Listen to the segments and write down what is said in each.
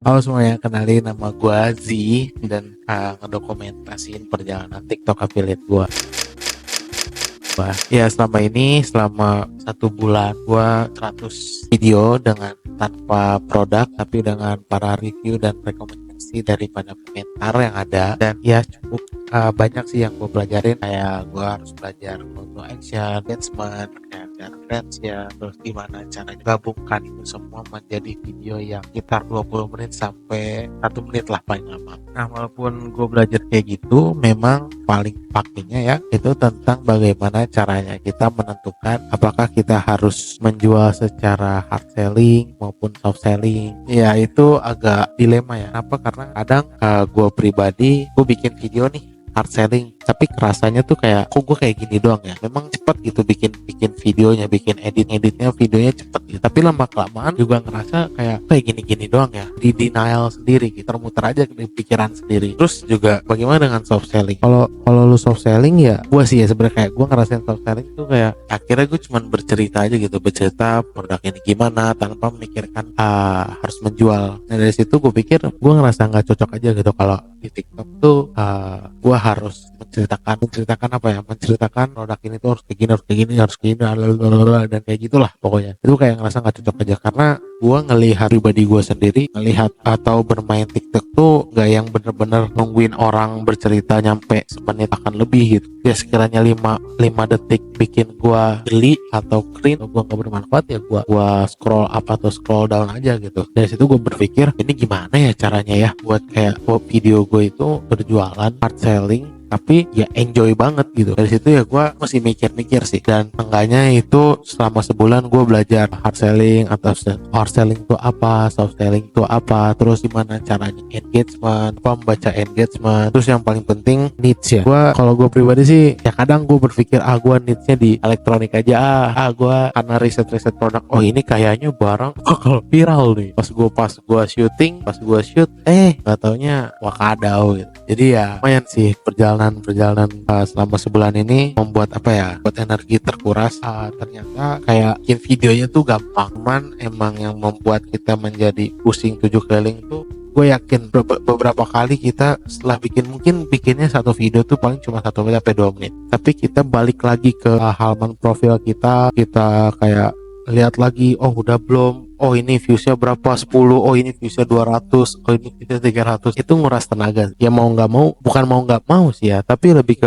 Halo semuanya, kenalin nama gue Z dan ngedokumentasiin perjalanan TikTok affiliate gue. Ya selama 1 bulan gue 100 video dengan tanpa produk tapi dengan para review dan rekomendasi daripada komentar yang ada, dan ya cukup banyak sih yang gue pelajarin. Kayak gue harus belajar call to action, engagement, kayak friends ya, terus gimana caranya gabungkan itu semua menjadi video yang sekitar 20 menit sampai 1 menit lah paling lama. Nah, walaupun gue belajar kayak gitu, memang paling pakainya ya itu tentang bagaimana caranya kita menentukan apakah kita harus menjual secara hard selling maupun soft selling. Ya itu agak dilema ya. Kenapa? Karena kadang gue pribadi gue bikin video nih hard selling, tapi kerasanya tuh kayak kok gue kayak gini doang ya. Memang cepet gitu bikin videonya, bikin editnya videonya cepet gitu. Tapi lama kelamaan juga ngerasa kayak gini doang ya. Di denial sendiri gitu, termuter aja di pikiran sendiri. Terus juga bagaimana dengan soft selling? Kalau lu soft selling ya, gue sih ya sebenarnya kayak gue ngerasain soft selling tuh kayak akhirnya gue cuman bercerita aja gitu, bercerita produk ini gimana tanpa memikirkan harus menjual. Nah dari situ gue pikir gue ngerasa nggak cocok aja gitu kalau di TikTok tuh gue harus menceritakan apa ya, menceritakan produk ini tuh harus kayak gini, dan kayak gitulah pokoknya. Itu kayak ngerasa nggak cocok aja, karena gue ngelihat pribadi gue sendiri, ngelihat atau bermain TikTok tuh gak yang bener-bener nungguin orang bercerita nyampe semenit akan lebih gitu. Ya sekiranya 5 detik bikin gue geli atau cringe atau gue gak bermanfaat, ya gue scroll up atau scroll down aja gitu. Dari situ gue berpikir ini gimana ya caranya ya buat kayak video gue itu berjualan hard selling tapi ya enjoy banget gitu. Dari situ ya gue masih mikir-mikir sih, dan enggaknya itu selama sebulan gue belajar hard selling atau hard selling itu apa, soft selling itu apa, terus gimana caranya engagement, apa membaca engagement, terus yang paling penting niche ya. Kalau gue pribadi sih ya kadang gue berpikir gue niche-nya di elektronik aja, gue karena riset produk, oh ini kayaknya barang bakal viral nih. Pas gue syuting, pas gue shoot nggak taunya wakadau gitu. Jadi ya lumayan sih perjalanan selama sebulan ini membuat buat energi terkuras. Ternyata kayak bikin videonya tuh gampang, cuman emang yang membuat kita menjadi pusing 7 keliling tuh gue yakin beberapa kali kita setelah mungkin bikinnya satu video tuh paling cuma 1 menit sampai 2 menit, tapi kita balik lagi ke halaman profil kita kayak lihat lagi, oh udah belum, oh ini viewsnya berapa, 10, oh ini viewsnya 200, oh ini viewsnya 300. Itu nguras tenaga ya, mau nggak mau, bukan mau nggak mau sih ya, tapi lebih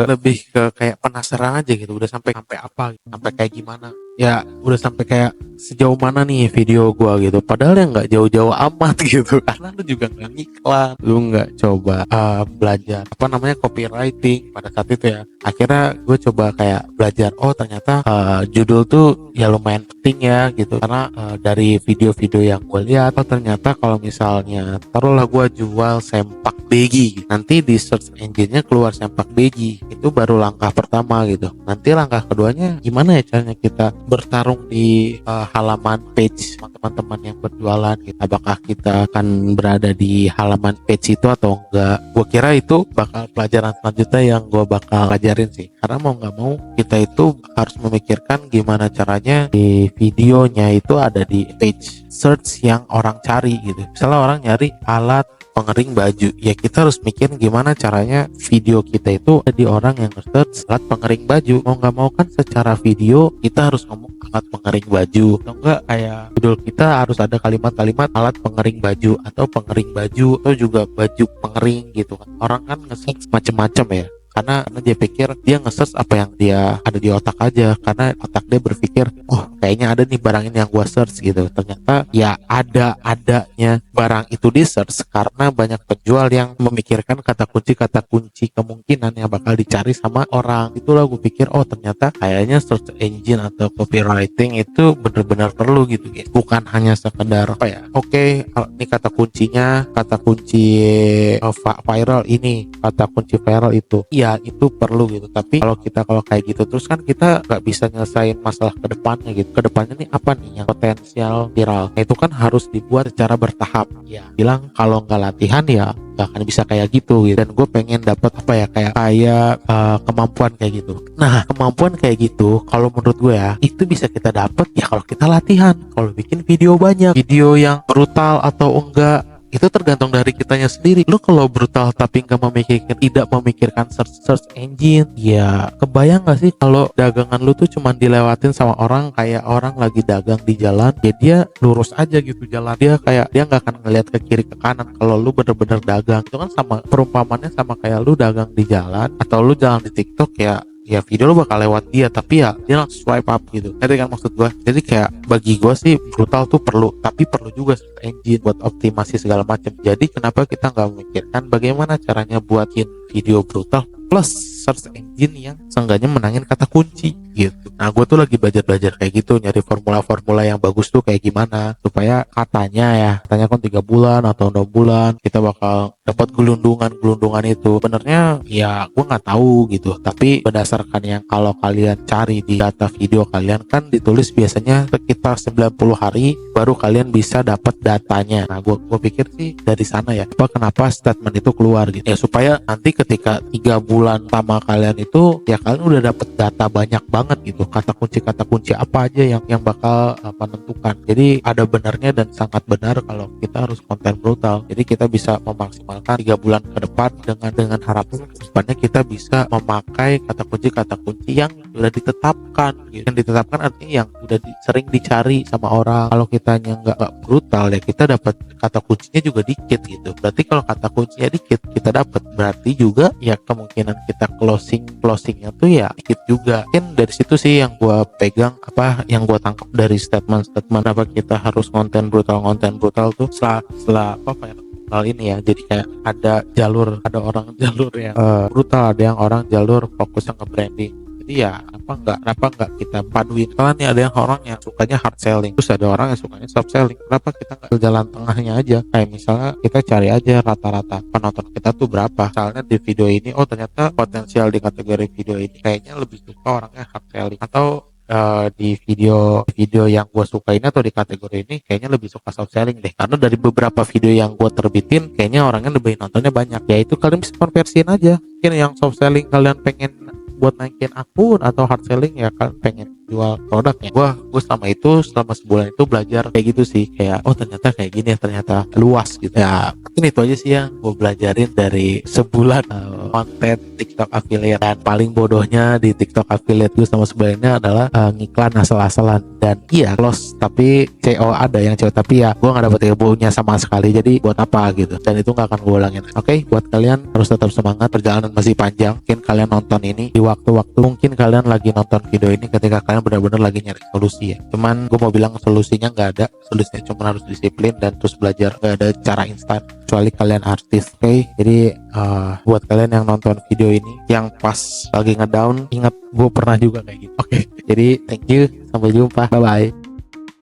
ke kayak penasaran aja gitu. Udah sampai apa gitu, sampai kayak gimana ya, udah sampai kayak sejauh mana nih video gua gitu. Padahal ya nggak jauh-jauh amat gitu, karena lu juga nggak ngiklan, lu nggak coba belajar copywriting pada saat itu ya. Akhirnya gue coba kayak belajar, oh ternyata judul tuh ya lumayan penting ya gitu, karena dari video-video yang gue lihat, oh ternyata kalau misalnya taruhlah gue jual sempak begi, nanti di search engine-nya keluar sempak begi, itu baru langkah pertama gitu. Nanti langkah keduanya gimana ya caranya kita bertarung di halaman page teman-teman yang berjualan gitu. Apakah kita akan berada di halaman page itu atau enggak? Gue kira itu bakal pelajaran selanjutnya yang gue bakal ajarin sih, karena mau nggak mau kita itu harus memikirkan gimana caranya di videonya itu ada di page search yang orang cari gitu. Misalnya orang nyari alat pengering baju, ya kita harus mikir gimana caranya video kita itu ada di orang yang search alat pengering baju. Mau nggak mau kan secara video kita harus ngomong alat pengering baju, atau enggak kayak judul kita harus ada kalimat-kalimat alat pengering baju atau pengering baju atau juga baju pengering gitu kan. Orang kan nge-search macem-macem ya, karena dia pikir dia nge-search apa yang dia ada di otak aja, karena otak dia berpikir, oh kayaknya ada nih barang ini yang gua search gitu. Ternyata ya adanya barang itu di search karena banyak penjual yang memikirkan kata kunci kemungkinan yang bakal dicari sama orang. Itulah gue pikir, oh ternyata kayaknya search engine atau copywriting itu benar-benar perlu gitu guys, bukan hanya sekedar oke, ini kata kuncinya, kata kunci viral ini, kata kunci viral itu ya itu perlu gitu. Tapi kalau kayak gitu terus kan kita nggak bisa nyelesain masalah ke depannya gitu. Ke depannya nih apa nih yang potensial viral, nah, itu kan harus dibuat secara bertahap ya. Bilang kalau nggak latihan ya nggak akan bisa kayak gitu gitu. Dan gue pengen dapat kayak kemampuan kayak gitu. Nah kemampuan kayak gitu kalau menurut gue ya itu bisa kita dapat ya kalau kita latihan, kalau bikin video banyak, video yang brutal atau enggak itu tergantung dari kitanya sendiri. Lu kalau brutal tapi tidak memikirkan search engine, ya kebayang gak sih kalau dagangan lu tuh cuman dilewatin sama orang, kayak orang lagi dagang di jalan, ya dia lurus aja gitu jalan, dia kayak dia nggak akan ngeliat ke kiri ke kanan. Kalau lu bener-bener dagang, itu kan sama perumpamannya sama kayak lu dagang di jalan atau lu jalan di TikTok, ya video lo bakal lewat dia, tapi ya dia langsung swipe up gitu. Jadi kan maksud gua, jadi kayak bagi gua sih brutal tuh perlu, tapi perlu juga search engine buat optimasi segala macam. Jadi kenapa kita nggak memikirkan bagaimana caranya buatin video brutal plus search engine yang seenggaknya menangin kata kunci gitu. Nah, gue tuh lagi belajar kayak gitu, nyari formula-formula yang bagus tuh kayak gimana supaya katanya kan 3 bulan atau 6 bulan kita bakal dapat gelundungan itu. Benernya ya gue nggak tahu gitu, tapi berdasarkan yang kalau kalian cari di data video kalian kan ditulis biasanya sekitar 90 hari baru kalian bisa dapat datanya. Nah, gue pikir sih dari sana ya, kenapa statement itu keluar gitu ya, supaya nanti ketika 3 bulan sama kalian itu ya kalian udah dapat data banyak banget gitu, kata kunci apa aja yang bakal menentukan. Jadi ada benarnya dan sangat benar kalau kita harus konten brutal. Jadi kita bisa memaksimalkan 3 bulan ke depan dengan harapan ke depannya kita bisa memakai kata kunci yang sudah ditetapkan gitu. Yang ditetapkan artinya yang udah sering dicari sama orang. Kalau kitanya nggak brutal ya kita dapat kata kuncinya juga dikit gitu. Berarti kalau kata kuncinya dikit kita dapat, berarti juga ya kemungkinan kita closingnya tuh ya dikit juga. Mungkin dari situ sih yang gue pegang, yang gue tangkap dari statement apa kita harus konten brutal tuh setelah hal ini ya. Jadi kayak ada orang jalur yang brutal, ada yang orang jalur fokusnya ke branding. Jadi ya kenapa nggak kita paduin? Karena nih ada yang orang yang sukanya hard selling, terus ada orang yang sukanya soft selling. Kenapa kita nggak jalan tengahnya aja? Kayak misalnya kita cari aja rata-rata penonton kita tuh berapa. Misalnya di video ini, ternyata potensial di kategori video ini kayaknya lebih suka orangnya hard selling, atau di video yang gue suka ini atau di kategori ini kayaknya lebih suka soft selling deh, karena dari beberapa video yang gue terbitin kayaknya orangnya lebih nontonnya banyak. Ya itu kalian bisa konversiin aja. Mungkin yang soft selling kalian pengen buat naikin akun, atau hard selling ya kan pengen jual produknya. Gue selama sebulan itu belajar kayak gitu sih, kayak ternyata kayak gini ya, ternyata luas gitu ya. Mungkin itu aja sih yang gue belajarin dari sebulan konten TikTok affiliate. Dan paling bodohnya di TikTok affiliate gue sama sebulannya adalah ngiklan asal-asalan. Dan iya close, tapi CO ada yang CO, tapi ya gue gak dapet ilmunya sama sekali. Jadi buat apa gitu, dan itu gak akan gue ulangin. Oke, buat kalian harus tetap semangat, perjalanan masih panjang. Mungkin kalian nonton ini di waktu-waktu, mungkin kalian lagi nonton video ini ketika kalian benar-benar lagi nyari solusi ya. Cuman gue mau bilang solusinya nggak ada, solusinya cuma harus disiplin dan terus belajar. Gak ada cara instan kecuali kalian artis. Oke, jadi buat kalian yang nonton video ini yang pas lagi ngedown, ingat gue pernah juga kayak gitu. Oke, jadi thank you, sampai jumpa, bye bye.